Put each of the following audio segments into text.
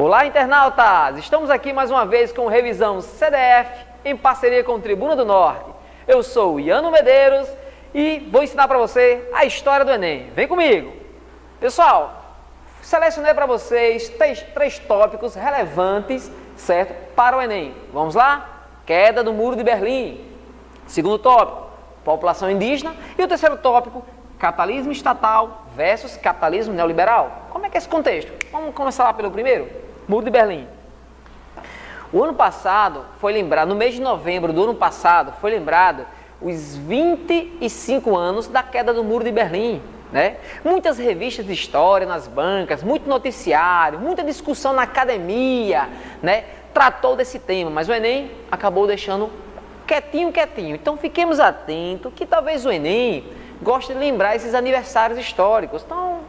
Olá, internautas! Estamos aqui mais uma vez com Revisão CDF em parceria com Tribuna do Norte. Eu sou o Iano Medeiros e vou ensinar para você a história do Enem. Vem comigo! Pessoal, selecionei para vocês três tópicos relevantes, certo? Para o Enem. Vamos lá? Queda do Muro de Berlim. Segundo tópico, população indígena. E o terceiro tópico, capitalismo estatal versus capitalismo neoliberal. Como é que é esse contexto? Vamos começar lá pelo primeiro, Muro de Berlim. O ano passado foi lembrado, no mês de novembro do ano passado, foi lembrado os 25 anos da queda do Muro de Berlim, né? Muitas revistas de história nas bancas, muito noticiário, muita discussão na academia, né? Tratou desse tema, mas o Enem acabou deixando quietinho. Então fiquemos atentos que talvez o Enem goste de lembrar esses aniversários históricos. Então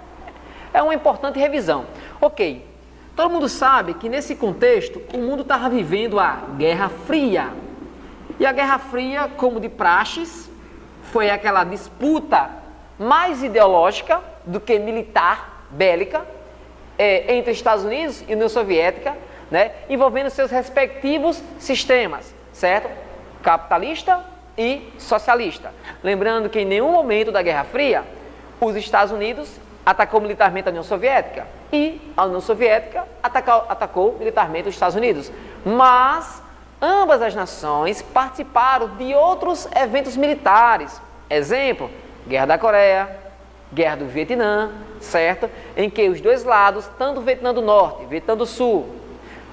é uma importante revisão. Ok. Todo mundo sabe que nesse contexto o mundo estava vivendo a Guerra Fria. E a Guerra Fria, como de praxes, foi aquela disputa mais ideológica do que militar, bélica, entre Estados Unidos e União Soviética, né, envolvendo seus respectivos sistemas, certo? Capitalista e socialista. Lembrando que em nenhum momento da Guerra Fria, os Estados Unidos atacou militarmente a União Soviética e a União Soviética atacou militarmente os Estados Unidos. Mas ambas as nações participaram de outros eventos militares. Exemplo, Guerra da Coreia, Guerra do Vietnã, certo? Em que os dois lados, tanto o Vietnã do Norte, Vietnã do Sul,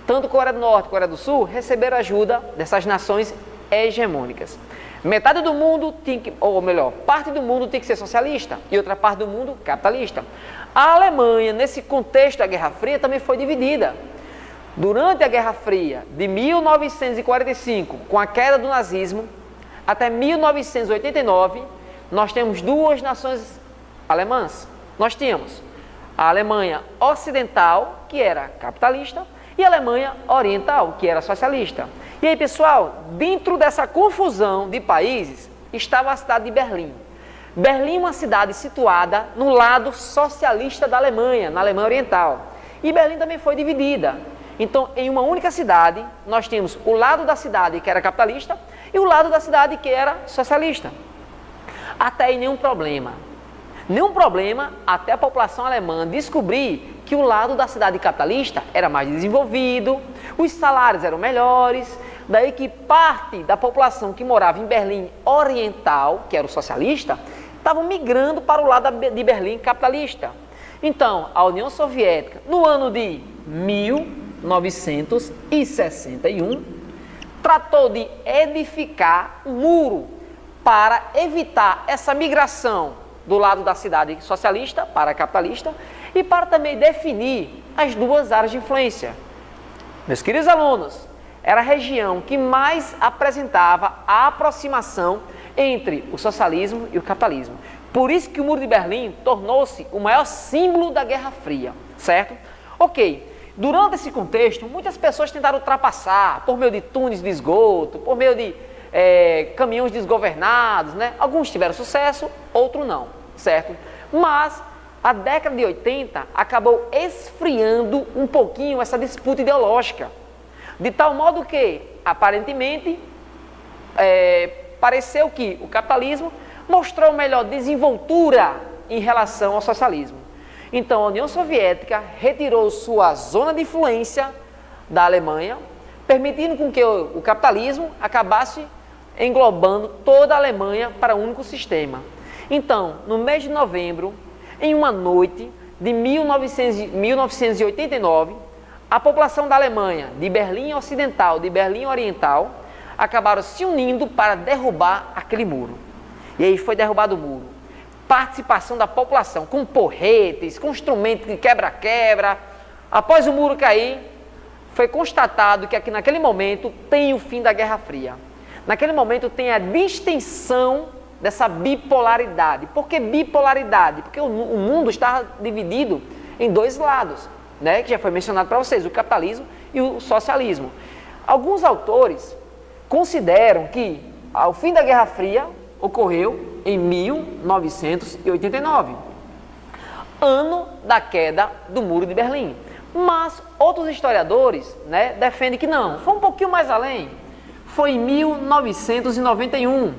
tanto Coreia do Norte e Coreia do Sul, receberam ajuda dessas nações hegemônicas. Metade do mundo parte do mundo tem que ser socialista e outra parte do mundo capitalista. A Alemanha, nesse contexto da Guerra Fria, também foi dividida. Durante a Guerra Fria, de 1945, com a queda do nazismo, até 1989, nós temos duas nações alemãs. Nós tínhamos a Alemanha Ocidental, que era capitalista, e a Alemanha Oriental, que era socialista. E aí, pessoal, dentro dessa confusão de países, estava a cidade de Berlim. Berlim é uma cidade situada no lado socialista da Alemanha, na Alemanha Oriental. E Berlim também foi dividida. Então, em uma única cidade, nós temos o lado da cidade que era capitalista e o lado da cidade que era socialista. Até aí nenhum problema. Nenhum problema até a população alemã descobrir que o lado da cidade capitalista era mais desenvolvido, os salários eram melhores, daí que parte da população que morava em Berlim Oriental, que era o socialista, estavam migrando para o lado de Berlim capitalista. Então, a União Soviética, no ano de 1961, tratou de edificar um muro para evitar essa migração do lado da cidade socialista para a capitalista e para também definir as duas áreas de influência. Meus queridos alunos, era a região que mais apresentava a aproximação entre o socialismo e o capitalismo. Por isso que o Muro de Berlim tornou-se o maior símbolo da Guerra Fria, certo? Ok, durante esse contexto, muitas pessoas tentaram ultrapassar por meio de túneis de esgoto, por meio de caminhões desgovernados, né? Alguns tiveram sucesso, outros não, certo? Mas a década de 80 acabou esfriando um pouquinho essa disputa ideológica, de tal modo que, aparentemente, pareceu que o capitalismo mostrou melhor desenvoltura em relação ao socialismo. Então, a União Soviética retirou sua zona de influência da Alemanha, permitindo com que o capitalismo acabasse englobando toda a Alemanha para um único sistema. Então, no mês de novembro, em uma noite de 1989, a população da Alemanha, de Berlim Ocidental, de Berlim Oriental, acabaram se unindo para derrubar aquele muro. E aí foi derrubado o muro. Participação da população, com porretes, com instrumentos de quebra-quebra. Após o muro cair, foi constatado que aqui naquele momento tem o fim da Guerra Fria. Naquele momento tem a distinção dessa bipolaridade. Por que bipolaridade? Porque o mundo estava dividido em dois lados, né? Que já foi mencionado para vocês, o capitalismo e o socialismo. Alguns autores consideram que o fim da Guerra Fria ocorreu em 1989, ano da queda do Muro de Berlim. Mas outros historiadores, né, defendem que não, foi um pouquinho mais além. Foi em 1991,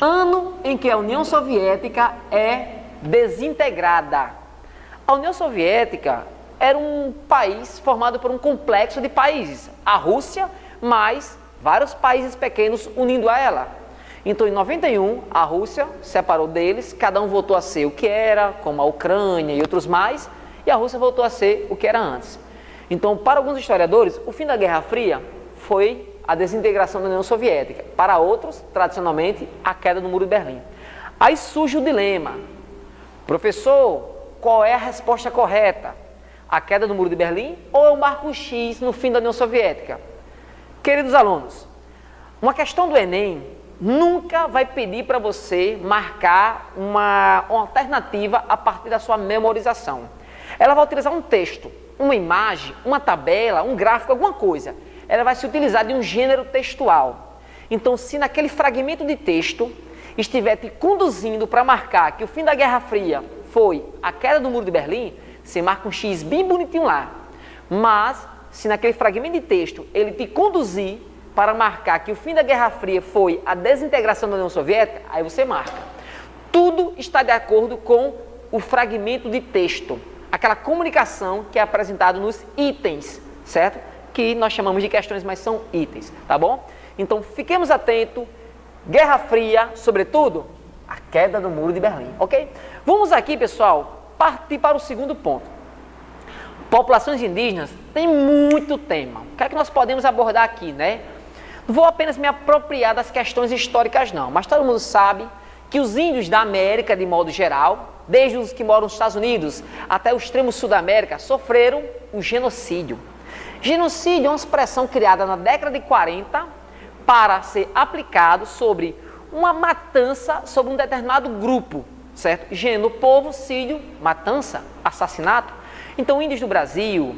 ano em que a União Soviética é desintegrada. A União Soviética era um país formado por um complexo de países, a Rússia, mais vários países pequenos unindo a ela. Então, em 91, a Rússia separou deles, cada um voltou a ser o que era, como a Ucrânia e outros mais, e a Rússia voltou a ser o que era antes. Então, para alguns historiadores, o fim da Guerra Fria foi a desintegração da União Soviética. Para outros, tradicionalmente, a queda do Muro de Berlim. Aí surge o dilema. Professor, qual é a resposta correta? A queda do Muro de Berlim ou é o marco X no fim da União Soviética? Queridos alunos, uma questão do Enem nunca vai pedir para você marcar uma alternativa a partir da sua memorização. Ela vai utilizar um texto, uma imagem, uma tabela, um gráfico, alguma coisa. Ela vai se utilizar de um gênero textual. Então, se naquele fragmento de texto estiver te conduzindo para marcar que o fim da Guerra Fria foi a queda do Muro de Berlim, você marca um X bem bonitinho lá. Mas, se naquele fragmento de texto ele te conduzir para marcar que o fim da Guerra Fria foi a desintegração da União Soviética, aí você marca. Tudo está de acordo com o fragmento de texto, aquela comunicação que é apresentada nos itens, certo? Que nós chamamos de questões, mas são itens, tá bom? Então, fiquemos atentos. Guerra Fria, sobretudo, a queda do Muro de Berlim, ok? Vamos aqui, pessoal, partir para o segundo ponto. Populações indígenas tem muito tema. O que é que nós podemos abordar aqui, né? Não vou apenas me apropriar das questões históricas, não, mas todo mundo sabe que os índios da América, de modo geral, desde os que moram nos Estados Unidos até o extremo sul da América, sofreram um genocídio. Genocídio é uma expressão criada na década de 40 para ser aplicado sobre uma matança sobre um determinado grupo, certo? Gênero, povo, sídio, matança, assassinato. Então, índios do Brasil,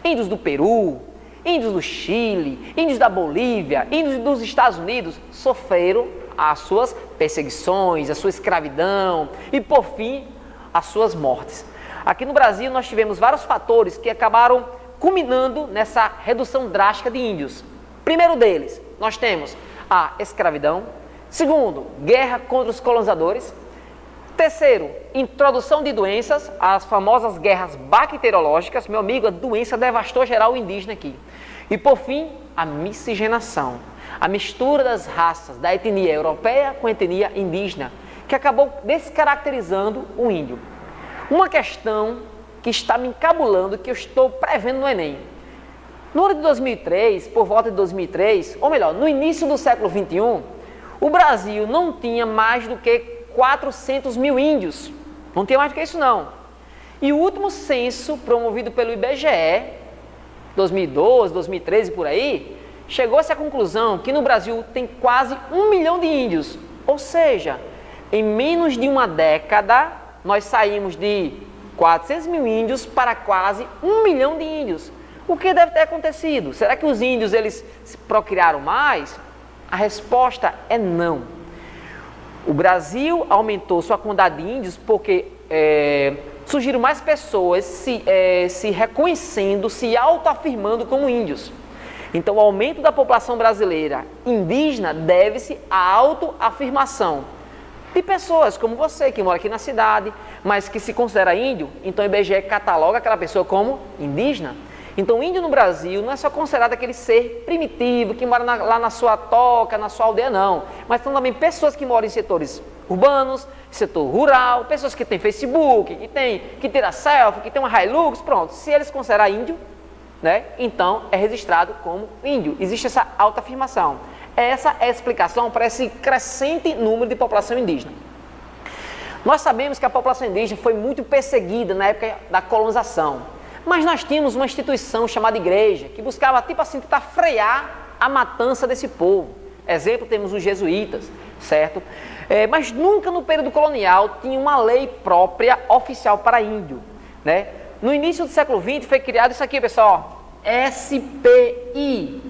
índios do Peru, índios do Chile, índios da Bolívia, índios dos Estados Unidos sofreram as suas perseguições, a sua escravidão e, por fim, as suas mortes. Aqui no Brasil, nós tivemos vários fatores que acabaram culminando nessa redução drástica de índios. Primeiro deles, nós temos a escravidão. Segundo, guerra contra os colonizadores. Terceiro, introdução de doenças, as famosas guerras bacteriológicas. Meu amigo, a doença devastou geral o indígena aqui. E por fim, a miscigenação, a mistura das raças da etnia europeia com a etnia indígena, que acabou descaracterizando o índio. Uma questão que está me encabulando, que eu estou prevendo no Enem. No ano de 2003, por volta de 2003, ou melhor, no início do século XXI, o Brasil não tinha mais do que 400 mil índios. Não tinha mais do que isso, não. E o último censo, promovido pelo IBGE, 2012, 2013, por aí, chegou-se à conclusão que no Brasil tem quase 1 milhão de índios. Ou seja, em menos de uma década, nós saímos de 400 mil índios para quase 1 milhão de índios. O que deve ter acontecido? Será que os índios eles procriaram mais? A resposta é não. O Brasil aumentou sua quantidade de índios porque surgiram mais pessoas se reconhecendo, se autoafirmando como índios. Então, o aumento da população brasileira indígena deve-se à autoafirmação de pessoas como você, que mora aqui na cidade, mas que se considera índio. Então, o IBGE cataloga aquela pessoa como indígena. Então, o índio no Brasil não é só considerado aquele ser primitivo que mora lá na sua toca, na sua aldeia, não. Mas são também pessoas que moram em setores urbanos, setor rural, pessoas que têm Facebook, que tiram selfie, que tem uma Hilux, pronto. Se eles consideram índio, né, então é registrado como índio. Existe essa autoafirmação. Essa é a explicação para esse crescente número de população indígena. Nós sabemos que a população indígena foi muito perseguida na época da colonização. Mas nós tínhamos uma instituição chamada igreja, que buscava, tipo assim, tentar frear a matança desse povo. Exemplo, temos os jesuítas, certo? Mas nunca no período colonial tinha uma lei própria oficial para índio, né? No início do século XX foi criado isso aqui, pessoal, SPI,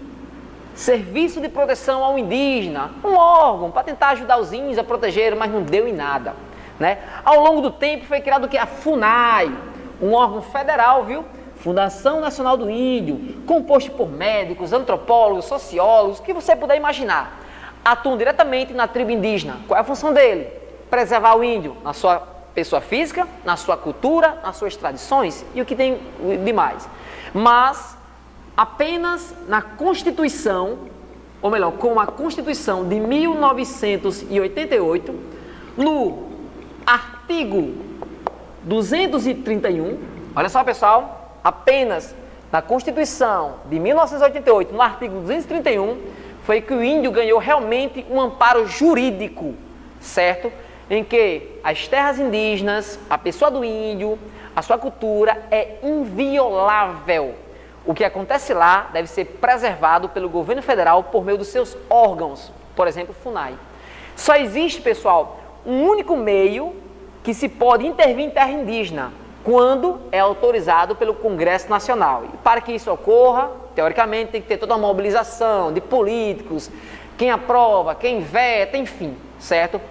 Serviço de Proteção ao Indígena, um órgão para tentar ajudar os índios a proteger, mas não deu em nada, né? Ao longo do tempo foi criado o que? A FUNAI, um órgão federal, viu? Fundação Nacional do Índio, composto por médicos, antropólogos, sociólogos, o que você puder imaginar, atuam diretamente na tribo indígena. Qual é a função dele? Preservar o índio na sua pessoa física, na sua cultura, nas suas tradições e o que tem demais. Mas apenas na Constituição, ou melhor, com a Constituição de 1988, no artigo 231, olha só pessoal, apenas na Constituição de 1988, no artigo 231, foi que o índio ganhou realmente um amparo jurídico, certo? Em que as terras indígenas, a pessoa do índio, a sua cultura é inviolável. O que acontece lá deve ser preservado pelo governo federal por meio dos seus órgãos, por exemplo, FUNAI. Só existe, pessoal, um único meio que se pode intervir em terra indígena, quando é autorizado pelo Congresso Nacional. E para que isso ocorra, teoricamente, tem que ter toda uma mobilização de políticos, quem aprova, quem veta, enfim, certo?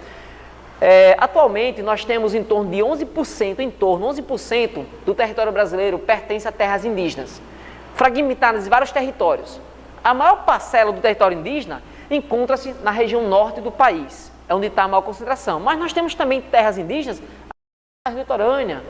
Atualmente, nós temos em torno de 11% do território brasileiro pertence a terras indígenas, fragmentadas em vários territórios. A maior parcela do território indígena encontra-se na região norte do país, é onde está a maior concentração. Mas nós temos também terras indígenas na litorânea,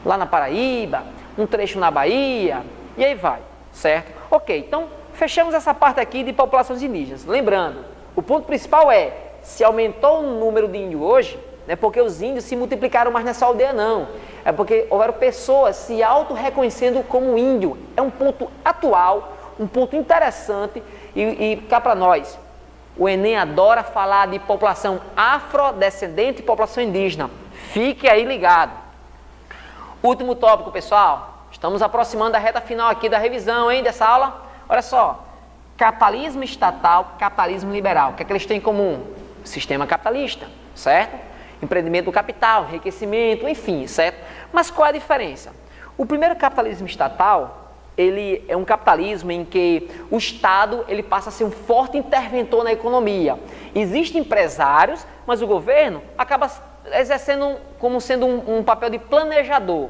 lá na Paraíba, um trecho na Bahia, e aí vai, certo? Ok, então fechamos essa parte aqui de populações indígenas. Lembrando, o ponto principal é, se aumentou o número de índios hoje, não é porque os índios se multiplicaram mais nessa aldeia, não. É porque houveram pessoas se auto-reconhecendo como índio. É um ponto atual, um ponto interessante e cá para nós. O Enem adora falar de população afrodescendente e população indígena. Fique aí ligado. Último tópico, pessoal. Estamos aproximando da reta final aqui da revisão, hein, dessa aula. Olha só. Capitalismo estatal, capitalismo liberal. O que é que eles têm em comum? Sistema capitalista, certo? Empreendimento do capital, enriquecimento, enfim, certo? Mas qual é a diferença? O primeiro capitalismo estatal, ele é um capitalismo em que o Estado ele passa a ser um forte interventor na economia. Existem empresários, mas o governo acaba exercendo como sendo um papel de planejador.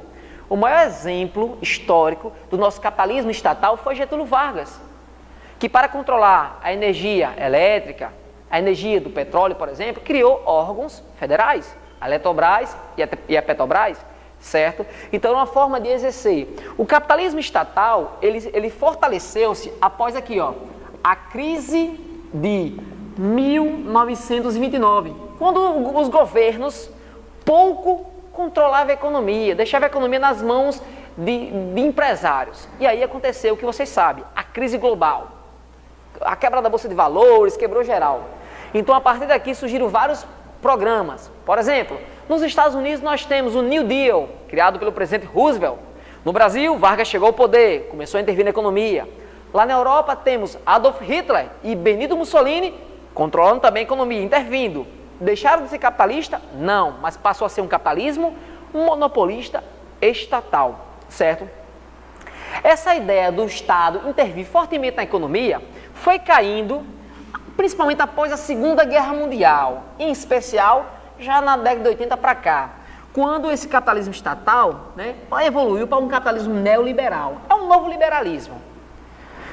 O maior exemplo histórico do nosso capitalismo estatal foi Getúlio Vargas, que para controlar a energia elétrica, a energia do petróleo, por exemplo, criou órgãos federais, a Eletrobras e a Petrobras, certo? Então, é uma forma de exercer. O capitalismo estatal, ele fortaleceu-se após aqui, ó, a crise de 1929, quando os governos pouco controlavam a economia, deixavam a economia nas mãos de empresários. E aí aconteceu o que vocês sabem, a crise global. A quebra da Bolsa de Valores, quebrou geral. Então, a partir daqui surgiram vários programas. Por exemplo, nos Estados Unidos nós temos o New Deal, criado pelo presidente Roosevelt. No Brasil, Vargas chegou ao poder, começou a intervir na economia. Lá na Europa temos Adolf Hitler e Benito Mussolini, controlando também a economia, intervindo. Deixaram de ser capitalista? Não, mas passou a ser um capitalismo monopolista estatal, certo? Essa ideia do Estado intervir fortemente na economia foi caindo, principalmente após a Segunda Guerra Mundial, em especial já na década de 80 para cá, quando esse capitalismo estatal, né, evoluiu para um capitalismo neoliberal. É um novo liberalismo,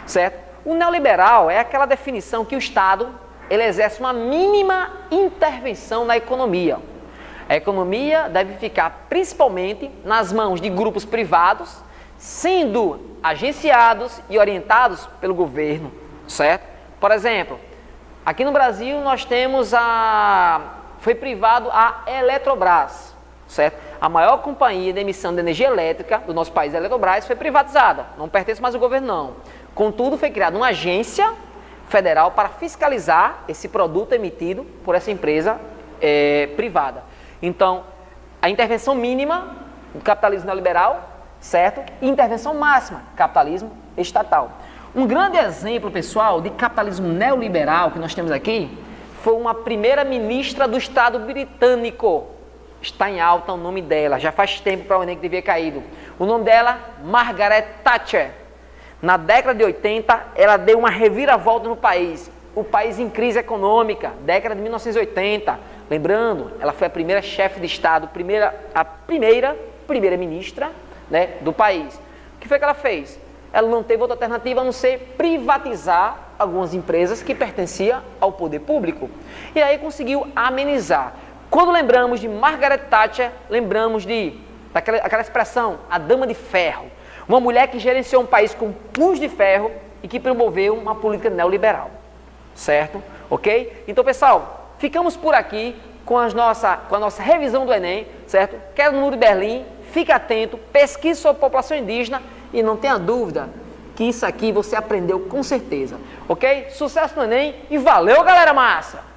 certo? O neoliberal é aquela definição que o Estado ele exerce uma mínima intervenção na economia. A economia deve ficar principalmente nas mãos de grupos privados, sendo agenciados e orientados pelo governo, certo? Por exemplo, aqui no Brasil nós temos foi privado a Eletrobras, certo? A maior companhia de emissão de energia elétrica do nosso país, a Eletrobras, foi privatizada, não pertence mais ao governo não. Contudo, foi criada uma agência federal para fiscalizar esse produto emitido por essa empresa privada. Então, a intervenção mínima do capitalismo neoliberal, certo? E intervenção máxima, capitalismo estatal. Um grande exemplo, pessoal, de capitalismo neoliberal que nós temos aqui foi uma primeira-ministra do Estado britânico. Está em alta o nome dela, já faz tempo para o Enem que devia caído. O nome dela, Margaret Thatcher. Na década de 80, ela deu uma reviravolta no país. O país em crise econômica, década de 1980. Lembrando, ela foi a primeira chefe de Estado, a primeira-ministra, né, do país. que foi que ela fez? Ela não teve outra alternativa a não ser privatizar algumas empresas que pertenciam ao poder público. E aí conseguiu amenizar. Quando lembramos de Margaret Thatcher, lembramos daquela expressão, a dama de ferro. Uma mulher que gerenciou um país com punhos de ferro e que promoveu uma política neoliberal. Certo? Ok? Então, pessoal, ficamos por aqui com a nossa revisão do Enem, certo? Quero no Muro de Berlim, fique atento, pesquise sobre população indígena e não tenha dúvida que isso aqui você aprendeu com certeza. Ok? Sucesso no Enem e valeu, galera massa!